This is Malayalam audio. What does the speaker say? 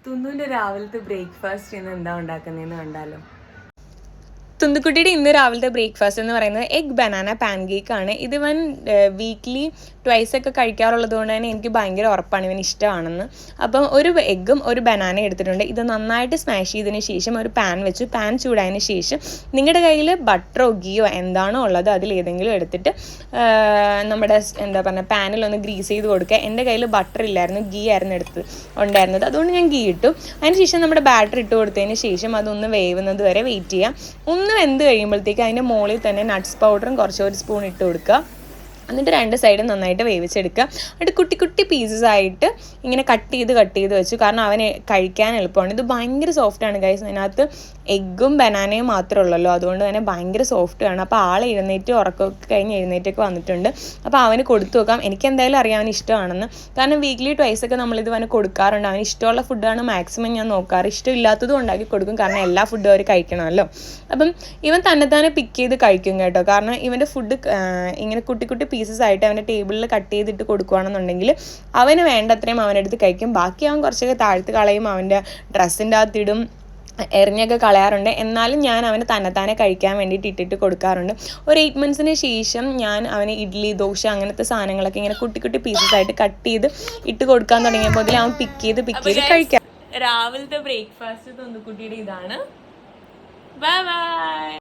തുന്നുവിൻ്റെ രാവിലത്തെ ബ്രേക്ക്ഫാസ്റ്റ് ഇന്ന് എന്താ ഉണ്ടാക്കുന്നതെന്ന് കണ്ടാലോ. തുന്തുക്കുട്ടിയുടെ ഇന്ന് രാവിലത്തെ ബ്രേക്ക്ഫാസ്റ്റ് എന്ന് പറയുന്നത് എഗ് ബനാന പാൻ കേക്കാണ്. ഇത് ഇവൻ വീക്ക്ലി ട്വൈസ് ഒക്കെ കഴിക്കാറുള്ളത് കൊണ്ട് തന്നെ എനിക്ക് ഭയങ്കര ഉറപ്പാണ് ഇവൻ ഇഷ്ടമാണെന്ന്. അപ്പം ഒരു എഗ്ഗും ഒരു ബനാനയും എടുത്തിട്ടുണ്ട്. ഇത് നന്നായിട്ട് സ്മാഷ് ചെയ്തതിന് ശേഷം ഒരു പാൻ വെച്ചു. പാൻ ചൂടായതിന് ശേഷം നിങ്ങളുടെ കയ്യിൽ ബട്ടറോ ഗീയോ എന്താണോ ഉള്ളത് അതിലേതെങ്കിലും എടുത്തിട്ട് നമ്മുടെ എന്താ പറയുക പാനിലൊന്ന് ഗ്രീസ് ചെയ്ത് കൊടുക്കുക. എൻ്റെ കയ്യിൽ ബട്ടർ ഇല്ലായിരുന്നു, ഗീ ആയിരുന്നു ഉണ്ടായിരുന്നത്, അതുകൊണ്ട് ഞാൻ ഗീ ഇട്ടു. അതിന് ശേഷം നമ്മുടെ ബാറ്റർ ഇട്ട് കൊടുത്തതിന് ശേഷം അതൊന്ന് വേവുന്നത് വരെ വെയിറ്റ് ചെയ്യാം. ഒന്ന് വെന്ത് കഴിയുമ്പോഴത്തേക്ക് അതിൻ്റെ മുകളിൽ തന്നെ നട്ട്സ് പൗഡറും ഒരു സ്പൂൺ ഇട്ട് കൊടുക്കുക. എന്നിട്ട് രണ്ട് സൈഡും നന്നായിട്ട് വേവിച്ചെടുക്കുക. എന്നിട്ട് കുട്ടി കുട്ടി പീസസ് ആയിട്ട് ഇങ്ങനെ കട്ട് ചെയ്ത് വെച്ചു. കാരണം അവന് കഴിക്കാൻ എളുപ്പമാണ്. ഇത് ഭയങ്കര സോഫ്റ്റാണ് ഗൈസ്. അതിനകത്ത് എഗ്ഗും ബനാനയും മാത്രമേ ഉള്ളല്ലോ, അതുകൊണ്ട് തന്നെ ഭയങ്കര സോഫ്റ്റാണ്. അപ്പോൾ ആൾ ഉറക്കമൊക്കെ കഴിഞ്ഞ് എഴുന്നേറ്റൊക്കെ വന്നിട്ടുണ്ട്. അപ്പോൾ അവന് കൊടുത്തു നോക്കാം. എനിക്ക് എന്തായാലും അറിയാം അവന് ഇഷ്ടമാണെന്ന്. കാരണം വീക്ക്ലി ട്വൈസ് ഒക്കെ നമ്മളിത് അവന് കൊടുക്കാറുണ്ട്. അവന് ഇഷ്ടമുള്ള ഫുഡാണ് മാക്സിമം ഞാൻ നോക്കാറ്. ഇഷ്ടമില്ലാത്തതും ഉണ്ടാക്കി കൊടുക്കും, കാരണം എല്ലാ ഫുഡും അവർ കഴിക്കണമല്ലോ. അപ്പം ഇവൻ തന്നെ പിക്ക് ചെയ്ത് കഴിക്കും കേട്ടോ. കാരണം ഇവൻ്റെ ഫുഡ് ഇങ്ങനെ കുട്ടി കുട്ടി പീസസ് ആയിട്ട് അവൻ്റെ ടേബിളിൽ കട്ട് ചെയ്തിട്ട് കൊടുക്കുകയാണെന്നുണ്ടെങ്കിൽ അവന് വേണ്ടത്രയും അവനെടുത്ത് കഴിക്കും. ബാക്കി അവൻ കുറച്ചൊക്കെ താഴ്ത്ത് കളയും, അവൻ്റെ ഡ്രസ്സിൻ്റെ അകത്തിടും, എറിഞ്ഞൊക്കെ കളയാറുണ്ട്. എന്നാലും ഞാൻ അവന് തന്നെ കഴിക്കാൻ വേണ്ടിയിട്ട് ഇട്ടിട്ട് കൊടുക്കാറുണ്ട്. ഒരു 8 monthsന് ശേഷം ഞാൻ അവന് ഇഡ്ഡലി, ദോശ അങ്ങനത്തെ സാധനങ്ങളൊക്കെ ഇങ്ങനെ കുട്ടി കുട്ടി പീസസ് ആയിട്ട് കട്ട് ചെയ്ത് ഇട്ട് കൊടുക്കാൻ തുടങ്ങിയപ്പോൾ അവൻ പിക്ക് ചെയ്ത് കഴിക്കാം. രാവിലത്തെ ബ്രേക്ക്ഫാസ്റ്റ് തുന്നുകുട്ടിയുടെ ഇതാണ്. Bye bye.